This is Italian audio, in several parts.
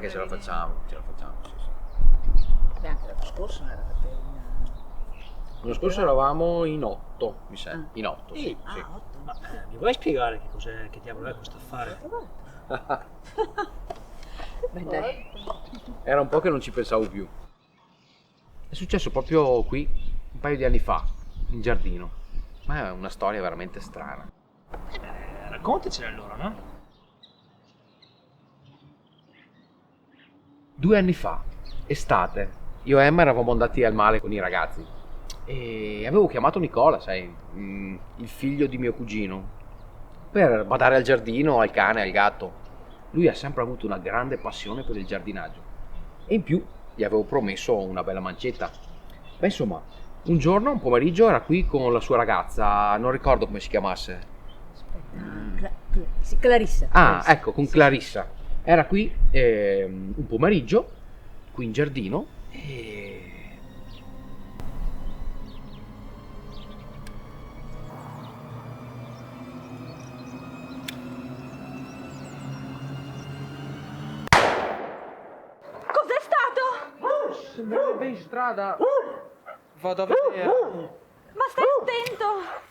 che ce la facciamo, sì, sì. Beh, anche l'anno scorso non eravate L'anno scorso eravamo in 8, mi sembra. In 8, sì. Ah, 8. Ma mi vuoi spiegare che cos'è, che diavolo è questo affare? Beh, dai. Era un po' che non ci pensavo più. È successo proprio qui, un paio di anni fa, in giardino. Ma è una storia veramente strana. Raccontacene allora, no? 2 anni fa, estate, io e Emma eravamo andati al mare con i ragazzi e avevo chiamato Nicola, sai, il figlio di mio cugino, per badare al giardino, al cane, al gatto. Lui ha sempre avuto una grande passione per il giardinaggio e in più gli avevo promesso una bella mancetta. Ma insomma, un giorno, un pomeriggio, era qui con la sua ragazza, non ricordo come si chiamasse. Sì, Clarissa. Ah, Clarissa. ecco, con Clarissa. Era qui un pomeriggio, qui in giardino, e... Cos'è stato? Sembrerebbe in strada. Vado a vedere. Ma stai attento!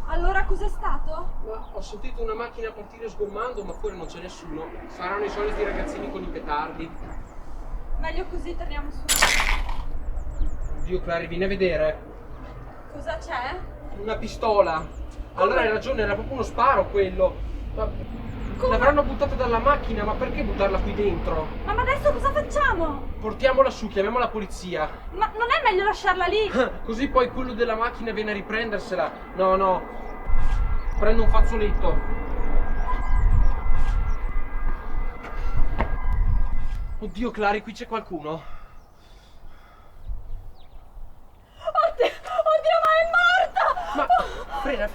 Allora cos'è stato? Ma ho sentito una macchina partire sgommando, ma fuori non c'è nessuno. Saranno i soliti ragazzini con i petardi. Meglio così, torniamo su. Oddio, Clary, vieni a vedere. Cosa c'è? Una pistola. Allora hai ragione, era proprio uno sparo quello. Ma l'avranno buttata dalla macchina, ma perché buttarla qui dentro? Ma adesso cosa facciamo? Portiamola su, chiamiamo la polizia. Ma non è meglio lasciarla lì? Così poi quello della macchina viene a riprendersela. No. Prendo un fazzoletto. Oddio, Clary, qui c'è qualcuno. Oddio, ma è morto! Ma frena,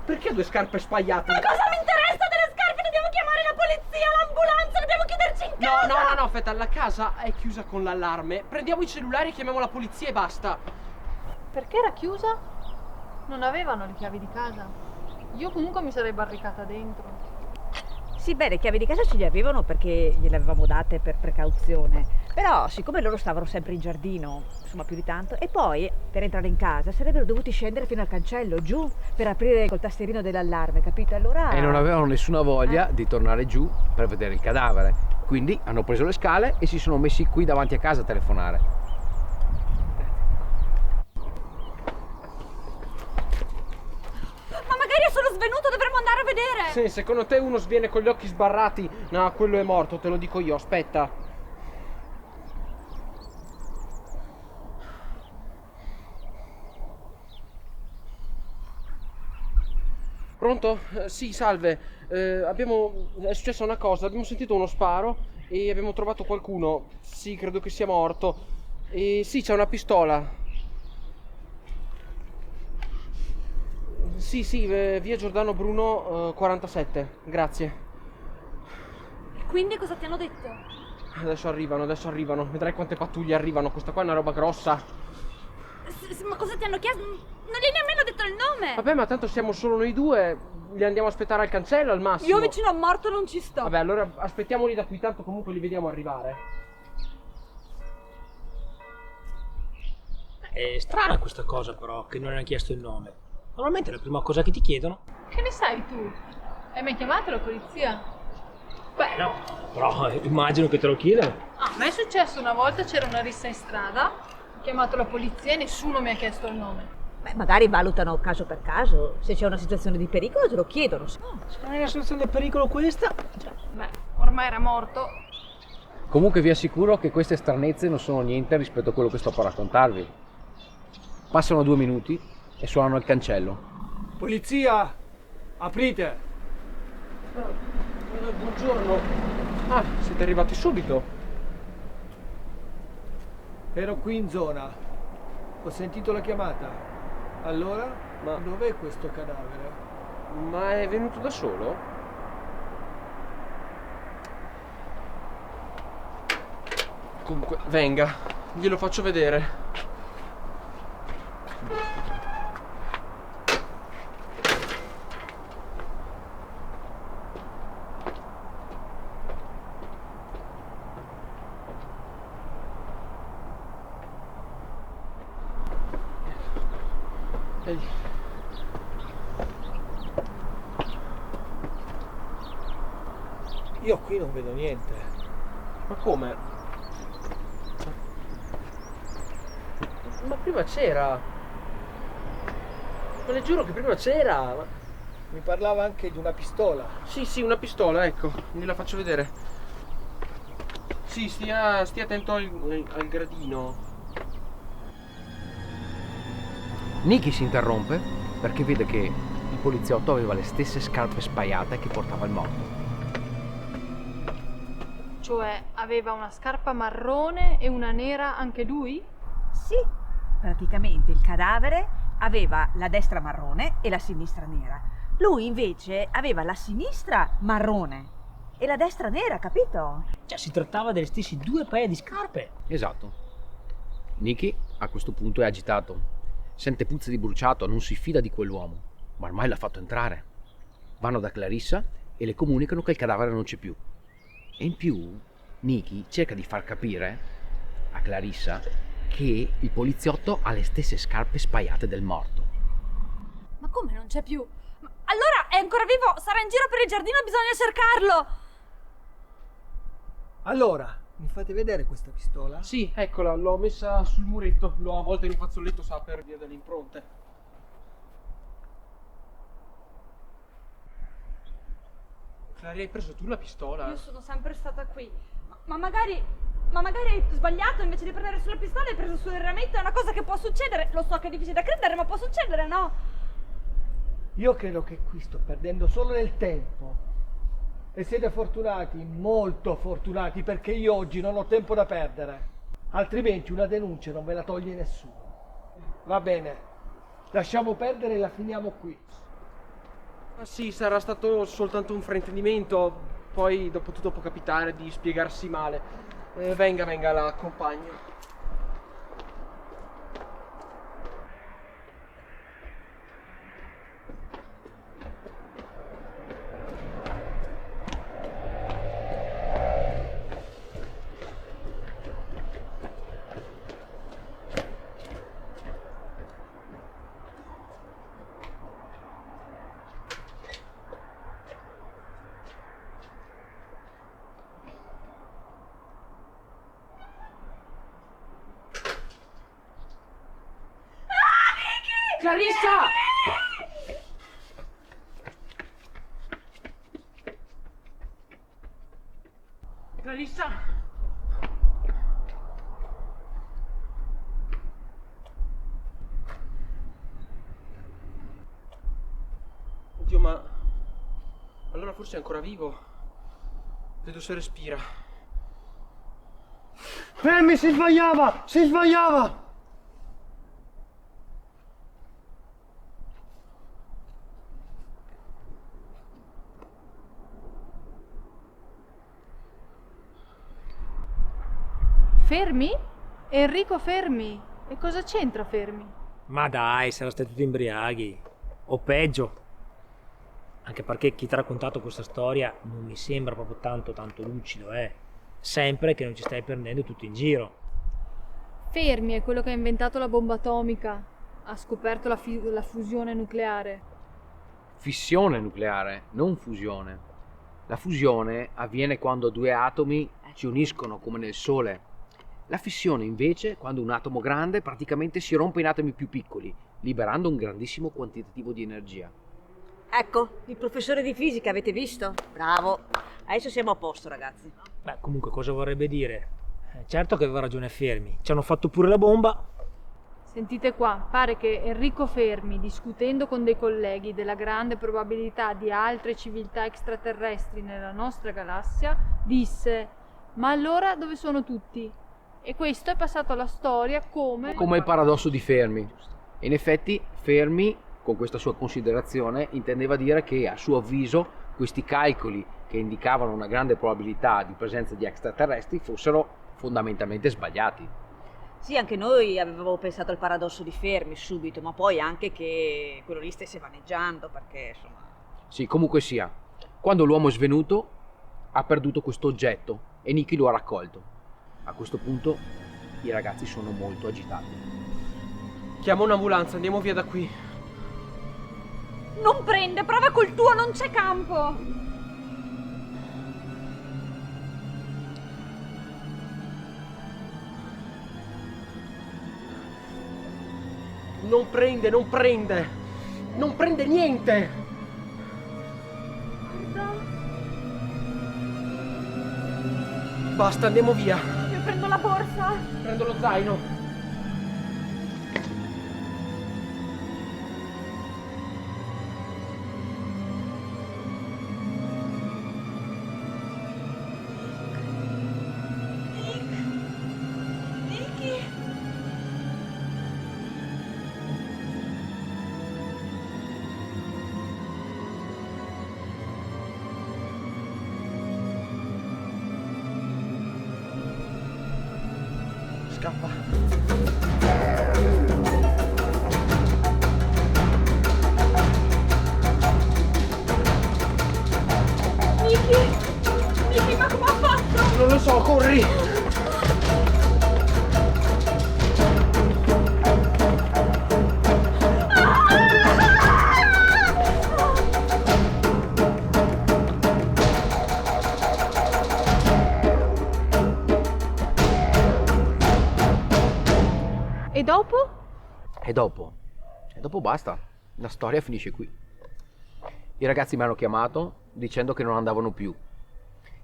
perché ha 2 scarpe spagliate? Ma cosa mi interessa delle scarpe? Dobbiamo chiamare la polizia, l'ambulanza, dobbiamo chiuderci in casa! No, aspetta, la casa è chiusa con l'allarme. Prendiamo i cellulari e chiamiamo la polizia e basta. Perché era chiusa? Non avevano le chiavi di casa. Io comunque mi sarei barricata dentro. Sì, beh, le chiavi di casa ce le avevano perché gliele avevamo date per precauzione. Però, siccome loro stavano sempre in giardino, insomma più di tanto, e poi per entrare in casa sarebbero dovuti scendere fino al cancello, giù, per aprire col tastierino dell'allarme, capito? Allora... E non avevano nessuna voglia di tornare giù per vedere il cadavere. Quindi hanno preso le scale e si sono messi qui davanti a casa a telefonare. Ma magari è solo svenuto, dovremmo andare a vedere! Sì, secondo te uno sviene con gli occhi sbarrati? No, quello è morto, te lo dico io, aspetta. Pronto? Sì, salve. È successa una cosa, abbiamo sentito uno sparo e abbiamo trovato qualcuno. Sì, credo che sia morto. E sì, c'è una pistola. Sì, via Giordano Bruno 47, grazie. E quindi cosa ti hanno detto? Adesso arrivano. Vedrai quante pattuglie arrivano, questa qua è una roba grossa. Ma cosa ti hanno chiesto? Non gli hai nemmeno detto il nome! Vabbè, ma tanto siamo solo noi due, li andiamo a aspettare al cancello al massimo. Io vicino a morto non ci sto! Vabbè, allora aspettiamoli da qui, tanto comunque li vediamo arrivare. È strana questa cosa però, che non hanno chiesto il nome. Normalmente è la prima cosa che ti chiedono. Che ne sai tu? Hai mai chiamato la polizia? Beh no, però immagino che te lo chiedano. A me è successo una volta, c'era una rissa in strada, ho chiamato la polizia e nessuno mi ha chiesto il nome. Beh, magari valutano caso per caso, se c'è una situazione di pericolo te lo chiedono. Se non è una situazione di pericolo questa... Beh, ormai era morto. Comunque vi assicuro che queste stranezze non sono niente rispetto a quello che sto per raccontarvi. Passano 2 minuti e suonano il cancello. Polizia, aprite! Buongiorno. Ah, siete arrivati subito. Ero qui in zona. Ho sentito la chiamata. Allora? Ma- Dov'è questo cadavere? Ma è venuto da solo? Comunque, venga, glielo faccio vedere. Ehi. Io qui non vedo niente. Ma come? Ma prima c'era. Ma le giuro che prima c'era. Mi parlava anche di una pistola. Sì, una pistola, ecco, gliela faccio vedere. Sì, stia attento al gradino. Nicky si interrompe perché vede che il poliziotto aveva le stesse scarpe spaiate che portava il morto. Cioè, aveva una scarpa marrone e una nera anche lui? Sì, praticamente il cadavere aveva la destra marrone e la sinistra nera. Lui invece aveva la sinistra marrone e la destra nera, capito? Cioè, si trattava delle stesse due paia di scarpe. Esatto. Nicky a questo punto è agitato. Sente puzze di bruciato, non si fida di quell'uomo, ma ormai l'ha fatto entrare. Vanno da Clarissa e le comunicano che il cadavere non c'è più. E in più, Nicky cerca di far capire a Clarissa che il poliziotto ha le stesse scarpe spaiate del morto. Ma come non c'è più? Ma allora è ancora vivo, sarà in giro per il giardino, bisogna cercarlo! Allora, mi fate vedere questa pistola? Sì, eccola, l'ho messa sul muretto, l'ho avvolta in un fazzoletto, sa, per via delle impronte. Clary, hai preso tu la pistola? Io sono sempre stata qui. Ma magari hai sbagliato, invece di prendere sulla pistola hai preso sul rametto, è una cosa che può succedere. Lo so che è difficile da credere, ma può succedere, no? Io credo che qui sto perdendo solo del tempo. E siete fortunati, molto fortunati, perché io oggi non ho tempo da perdere. Altrimenti una denuncia non ve la toglie nessuno. Va bene, lasciamo perdere e la finiamo qui. Ma sì, sarà stato soltanto un fraintendimento, poi dopo tutto può capitare di spiegarsi male. Venga, la accompagno. Clarissa! Clarissa! Oddio, ma... allora forse è ancora vivo. Vedo se respira. Fermi, si sbagliava! Si sbagliava! Fermi? Enrico Fermi? E cosa c'entra Fermi? Ma dai, sarà stati tutti imbriaghi. O peggio. Anche perché chi ti ha raccontato questa storia non mi sembra proprio tanto lucido, eh. Sempre che non ci stai prendendo tutto in giro. Fermi è quello che ha inventato la bomba atomica. Ha scoperto la fusione nucleare. Fissione nucleare, non fusione. La fusione avviene quando due atomi si uniscono come nel Sole. La fissione invece quando un atomo grande praticamente si rompe in atomi più piccoli, liberando un grandissimo quantitativo di energia. Ecco, il professore di fisica, avete visto? Bravo. Adesso siamo a posto, ragazzi. Beh, comunque cosa vorrebbe dire? Certo che aveva ragione Fermi. Ci hanno fatto pure la bomba. Sentite qua, pare che Enrico Fermi, discutendo con dei colleghi della grande probabilità di altre civiltà extraterrestri nella nostra galassia, disse: ma allora dove sono tutti? E questo è passato alla storia come... Come il paradosso di Fermi. In effetti Fermi, con questa sua considerazione, intendeva dire che a suo avviso questi calcoli che indicavano una grande probabilità di presenza di extraterrestri fossero fondamentalmente sbagliati. Sì, anche noi avevamo pensato al paradosso di Fermi subito, ma poi anche che quello lì stesse vaneggiando, perché insomma... Sì, comunque sia, quando l'uomo è svenuto ha perduto questo oggetto e Nicky lo ha raccolto. A questo punto i ragazzi sono molto agitati. Chiamo un'ambulanza, andiamo via da qui. Non prende, prova col tuo, non c'è campo. Non prende, non prende. Non prende niente. Basta, andiamo via. Io prendo la borsa. Prendo lo zaino. Scappa. Nicky, ma come ha fatto? Non lo so, corri. E dopo? E dopo basta, la storia finisce qui. I ragazzi mi hanno chiamato dicendo che non andavano più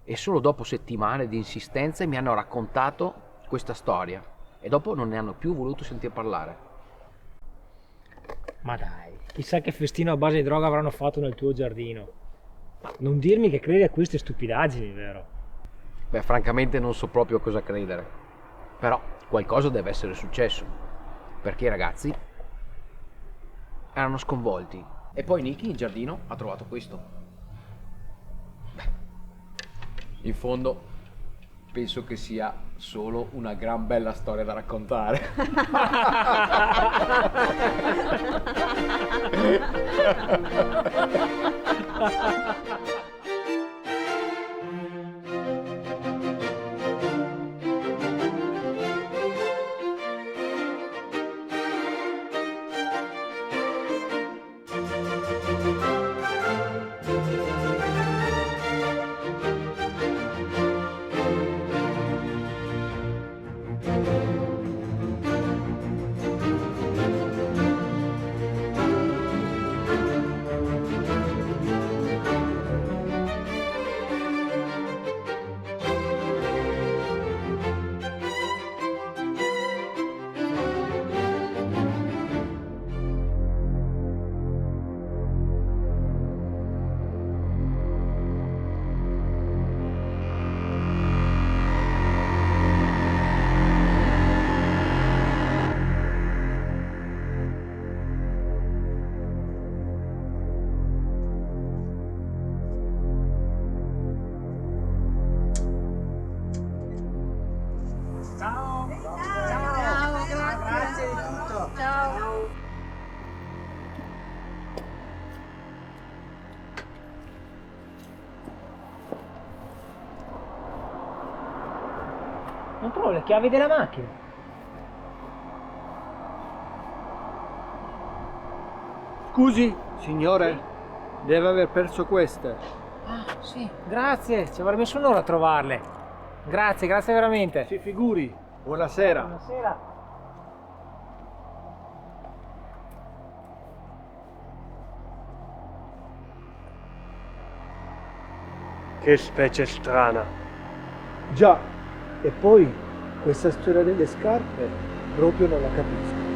e solo dopo settimane di insistenze mi hanno raccontato questa storia e dopo non ne hanno più voluto sentir parlare. Ma dai, chissà che festino a base di droga avranno fatto nel tuo giardino. Ma non dirmi che credi a queste stupidaggini, vero? Beh, francamente non so proprio cosa credere, però qualcosa deve essere successo, perché i ragazzi erano sconvolti. E poi Nicky in giardino ha trovato questo. Beh, in fondo penso che sia solo una gran bella storia da raccontare. Non trovo le chiavi della macchina. Scusi, signore, deve aver perso queste. Ah, sì, grazie, ci avrei messo un'ora a trovarle. Grazie veramente. Si figuri. Buonasera. Buonasera. Che specie strana. Già, e poi questa storia delle scarpe proprio non la capisco.